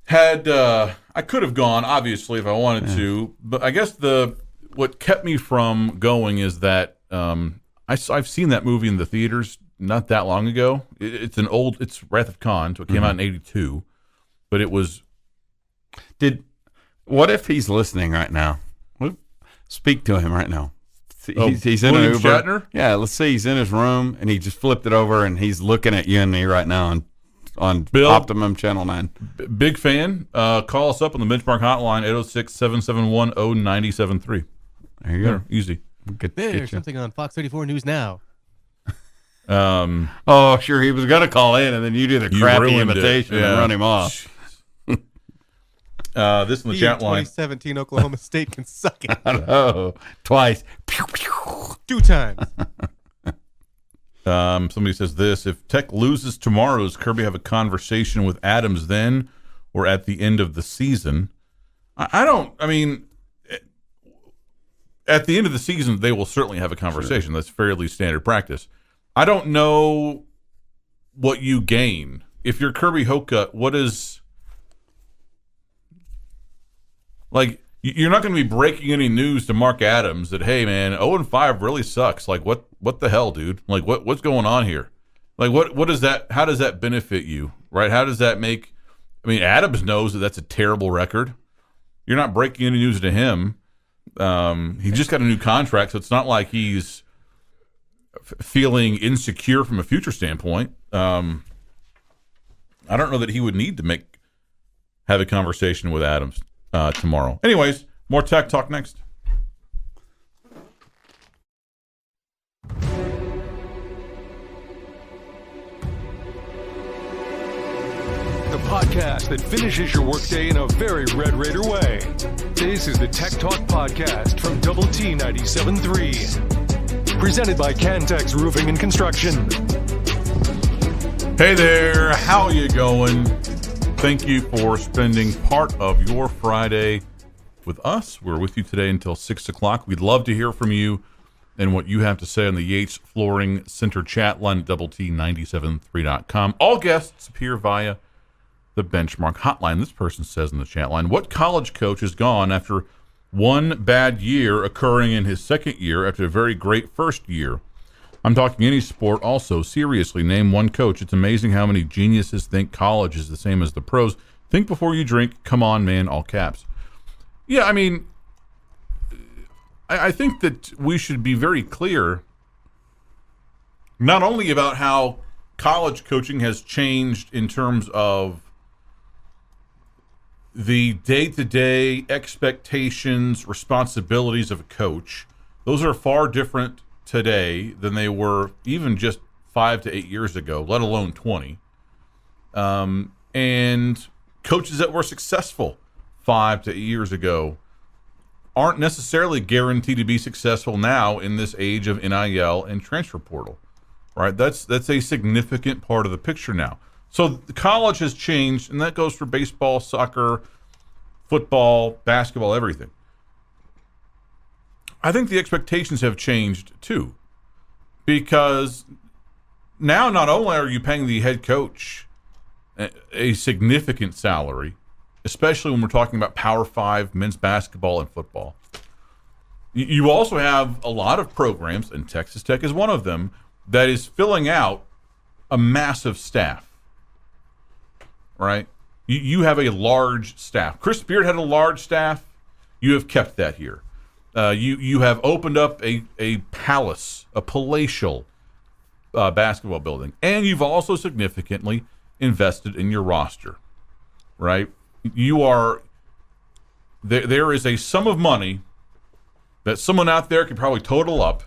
I that. could have gone, obviously, if I wanted to. But I guess what kept me from going is that I've seen that movie in the theaters not that long ago. It's Wrath of Khan, so it came out in 82. But it was... What if he's listening right now? Speak to him right now. He's in William an Uber. Shatner? Yeah, let's say he's in his room and he just flipped it over and he's looking at you and me right now on Bill, Optimum Channel 9. Big fan. Call us up on the Benchmark Hotline, 806-771-0973. There you go. Easy. There's something on Fox 34 News Now. Oh, sure. He was going to call in, and then you do the crappy imitation and run him off. This in the chat line. 2017 Oklahoma State can suck it. I know. Twice. 2 times. Somebody says this: if Tech loses tomorrow, does Kirby have a conversation with Adams then, or at the end of the season? I don't. I mean, at the end of the season, they will certainly have a conversation. Sure. That's fairly standard practice. I don't know what you gain if you're Kirby Hoka. What is like? You're not going to be breaking any news to Mark Adams that, hey man, 0-5 really sucks. Like what the hell, dude? Like what's going on here? Like what is that? How does that benefit you? Right? How does that make? I mean, Adams knows that that's a terrible record. You're not breaking any news to him. He just got a new contract, so it's not like he's feeling insecure from a future standpoint. I don't know that he would need to have a conversation with Adams tomorrow. Anyways, more tech talk next. The podcast that finishes your workday in a very Red Raider way. This is the Tech Talk Podcast from Double T 97.3. Presented by Cantex Roofing and Construction. Hey there, how you going? Thank you for spending part of your Friday with us. We're with you today until 6 o'clock. We'd love to hear from you and what you have to say on the Yates Flooring Center chat line at doublet973.com. All guests appear via the Benchmark Hotline. This person says in the chat line, what college coach is gone after one bad year occurring in his second year after a very great first year? I'm talking any sport also. Seriously, name one coach. It's amazing how many geniuses think college is the same as the pros. Think before you drink. Come on, man, all caps. Yeah, I mean, I think that we should be very clear not only about how college coaching has changed in terms of the day-to-day expectations, responsibilities of a coach. Those are far different today than they were even just 5 to 8 years ago, let alone 20. And coaches that were successful 5 to 8 years ago aren't necessarily guaranteed to be successful now in this age of NIL and transfer portal. Right? That's a significant part of the picture now. So the college has changed, and that goes for baseball, soccer, football, basketball, everything. I think the expectations have changed too, because now not only are you paying the head coach a significant salary, especially when we're talking about Power 5 men's basketball and football, you also have a lot of programs, and Texas Tech is one of them, that is filling out a massive staff. Right? You have a large staff. Chris Beard had a large staff. You have kept that here. You have opened up a palace, a palatial basketball building, and you've also significantly invested in your roster. Right? You are there is a sum of money that someone out there could probably total up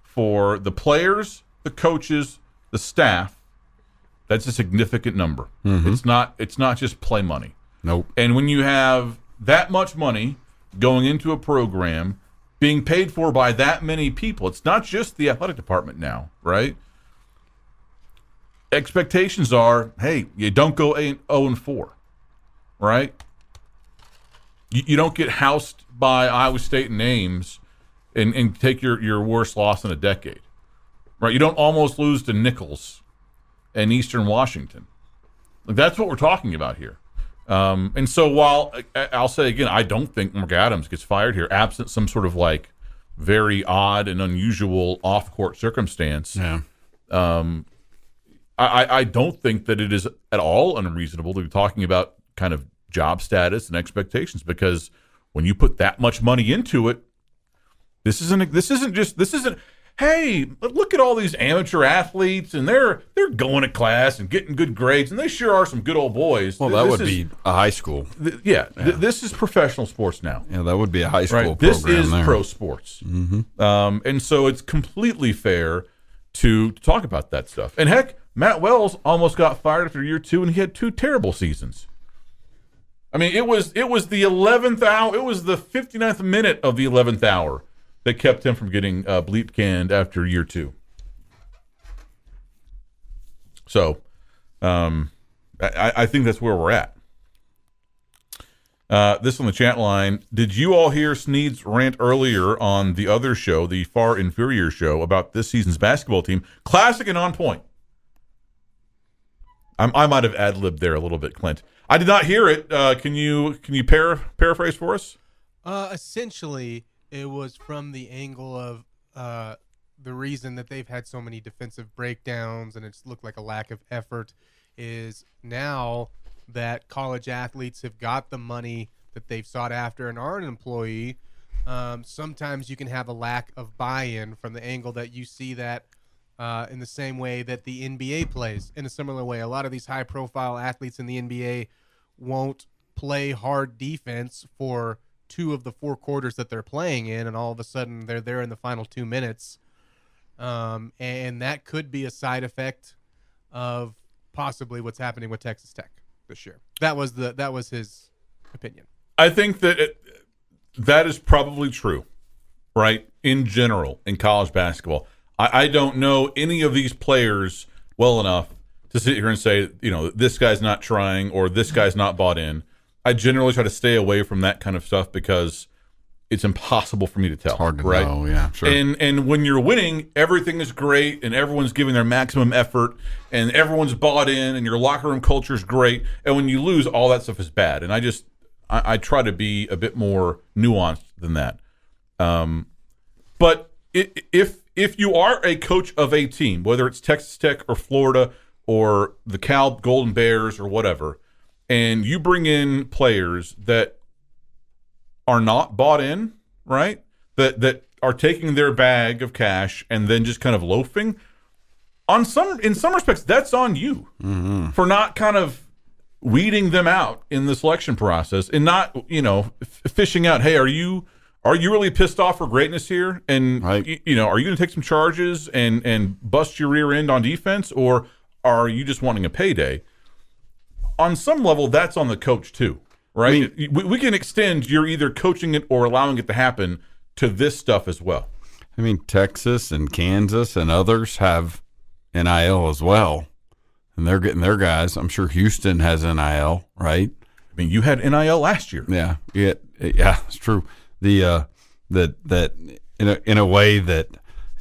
for the players, the coaches, the staff. That's a significant number. Mm-hmm. It's not just play money. Nope. And when you have that much money going into a program, being paid for by that many people, it's not just the athletic department now, right? Expectations are, hey, you don't go 0-4, right? You don't get housed by Iowa State and Ames and take your worst loss in a decade, right? You don't almost lose to Nichols and Eastern Washington. That's what we're talking about here. And so while I'll say again, I don't think Mark Adams gets fired here, absent some sort of like very odd and unusual off-court circumstance. Yeah. I don't think that it is at all unreasonable to be talking about kind of job status and expectations, because when you put that much money into it, this isn't. Hey, look at all these amateur athletes, and they're going to class and getting good grades, and they sure are some good old boys. Well, that would be a high school. This is professional sports now. Yeah, that would be a high school program. This is there. Pro sports. Mm-hmm. And so it's completely fair to talk about that stuff. And heck, Matt Wells almost got fired after year 2, and he had 2 terrible seasons. I mean, it was the 11th hour. It was the 59th minute of the 11th hour that kept him from getting bleep canned after year 2. So, I think that's where we're at. This on the chat line. Did you all hear Sneed's rant earlier on the other show, the far inferior show, about this season's basketball team? Classic and on point. I might have ad-libbed there a little bit, Clint. I did not hear it. Can you paraphrase for us? Essentially, it was from the angle of the reason that they've had so many defensive breakdowns and it's looked like a lack of effort is now that college athletes have got the money that they've sought after and are an employee, sometimes you can have a lack of buy-in from the angle that you see that in the same way that the NBA plays in a similar way. A lot of these high-profile athletes in the NBA won't play hard defense for 2 of the 4 quarters that they're playing in, and all of a sudden they're there in the final 2 minutes. And that could be a side effect of possibly what's happening with Texas Tech this year. That was his opinion. I think that that is probably true, right? In general, in college basketball. I don't know any of these players well enough to sit here and say, this guy's not trying or this guy's not bought in. I generally try to stay away from that kind of stuff because it's impossible for me to tell. It's hard to right? know, yeah, sure. And when you're winning, everything is great and everyone's giving their maximum effort and everyone's bought in and your locker room culture is great. And when you lose, all that stuff is bad. And I try to be a bit more nuanced than that. But if if you are a coach of a team, whether it's Texas Tech or Florida or the Cal Golden Bears or whatever, and you bring in players that are not bought in, right? That are taking their bag of cash and then just kind of loafing. In some respects, that's on you for not kind of weeding them out in the selection process and not, fishing out. Hey, are you really pissed off for greatness here? And are you going to take some charges and bust your rear end on defense, or are you just wanting a payday? On some level, that's on the coach too, right? I mean, we can extend you're either coaching it or allowing it to happen to this stuff as well. I mean, Texas and Kansas and others have NIL as well, and they're getting their guys. I'm sure Houston has NIL, right? I mean, you had NIL last year. Yeah, it's true. That in a way that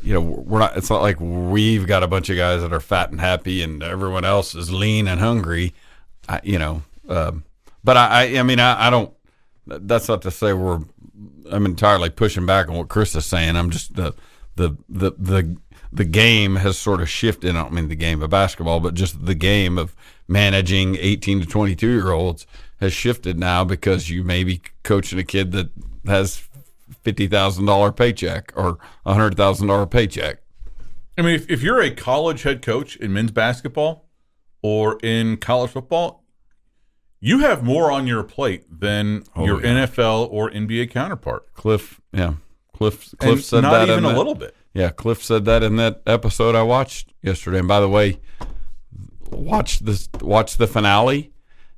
we're not. It's not like we've got a bunch of guys that are fat and happy, and everyone else is lean and hungry. But I don't. That's not to say I'm entirely pushing back on what Chris is saying. I'm just the game has sort of shifted. I don't mean the game of basketball, but just the game of managing 18 to 22-year-olds has shifted now, because you may be coaching a kid that has $50,000 paycheck or $100,000 paycheck. I mean, if you're a college head coach in men's basketball or in college football, you have more on your plate than your NFL or NBA counterpart. Cliff said that. Not even a little bit. Yeah, Cliff said that in that episode I watched yesterday. And by the way, watch the finale,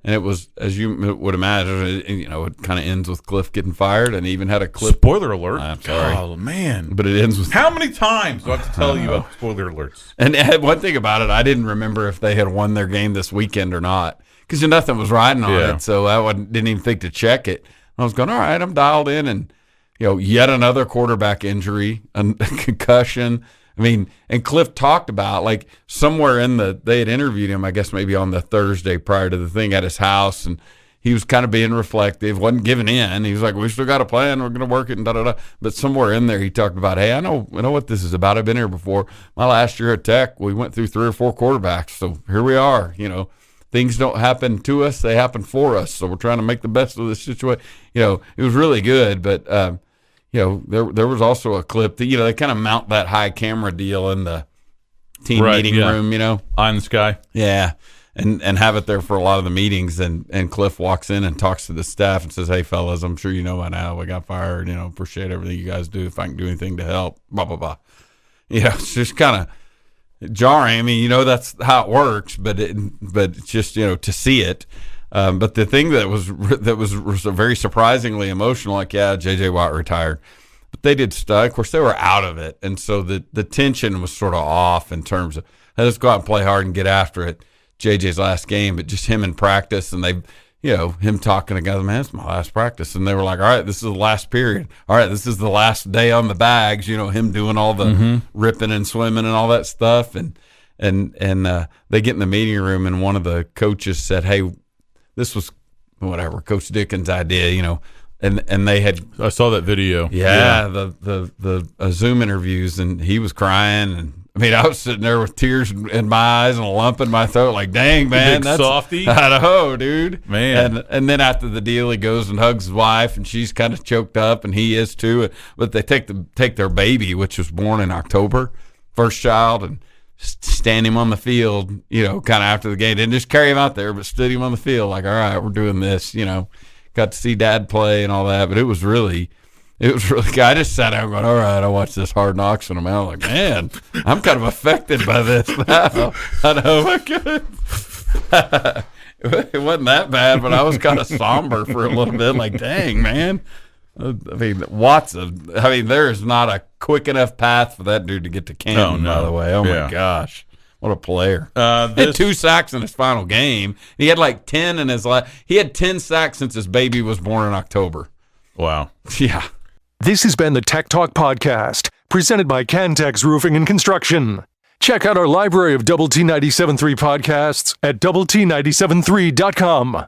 and it was, as you would imagine, it kind of ends with Cliff getting fired, and even had a clip. Spoiler alert! I'm sorry. Oh man! But it ends with. How many times do I have to tell you about spoiler alerts? And one thing about it, I didn't remember if they had won their game this weekend or not, because nothing was riding on it, so I didn't even think to check it. I was going, all right, I'm dialed in, and yet another quarterback injury, a concussion. I mean, and Cliff talked about, like, somewhere they had interviewed him, I guess maybe on the Thursday prior to the thing, at his house, and he was kind of being reflective, wasn't giving in. He was like, we still got a plan, we're going to work it, and da-da-da. But somewhere in there he talked about, hey, I know what this is about. I've been here before. My last year at Tech, we went through 3 or 4 quarterbacks, so here we are. Things don't happen to us, they happen for us, so we're trying to make the best of this situation. It was really good, but there was also a clip that, they kind of mount that high camera deal in the team meeting room, Eye in the sky. Yeah. And have it there for a lot of the meetings. And Cliff walks in and talks to the staff and says, hey, fellas, I'm sure you know by now we got fired. Appreciate everything you guys do. If I can do anything to help, blah, blah, blah. It's just kind of jarring. I mean, that's how it works, but it's just, to see it. But the thing that was very surprisingly emotional, like, J.J. Watt retired, but they did stuff. Of course, they were out of it, and so the tension was sort of off in terms of, hey, let's go out and play hard and get after it. J.J.'s last game, but just him in practice, and they, him talking to guys, man, it's my last practice, and they were like, all right, this is the last period. All right, this is the last day on the bags. Him doing all the ripping and swimming and all that stuff, and they get in the meeting room, and one of the coaches said, hey, this was whatever Coach Dickens' idea, and they had. I saw that video. Yeah. The Zoom interviews, and he was crying, and I mean, I was sitting there with tears in my eyes and a lump in my throat, like, dang, man, that's softy. I know, dude, man. And then after the deal, he goes and hugs his wife, and she's kind of choked up, and he is too. But they take their baby, which was born in October, first child, and stand him on the field, kind of after the game. Didn't just carry him out there, but stood him on the field, like, all right, we're doing this, got to see Dad play and all that. But it was really good. I just sat down going, all right, I watched this Hard Knocks, and I'm out like, man, I'm kind of affected by this now. I know, my goodness. It wasn't that bad, but I was kind of somber for a little bit, like, dang, man. I mean, there is not a quick enough path for that dude to get to Canton, by the way. Oh, my gosh. What a player. He had 2 sacks in his final game. He had like 10 in his he had 10 sacks since his baby was born in October. Wow. Yeah. This has been the Tech Talk Podcast, presented by Cantex Roofing and Construction. Check out our library of Double T 97.3 podcasts at doublet97.3.com.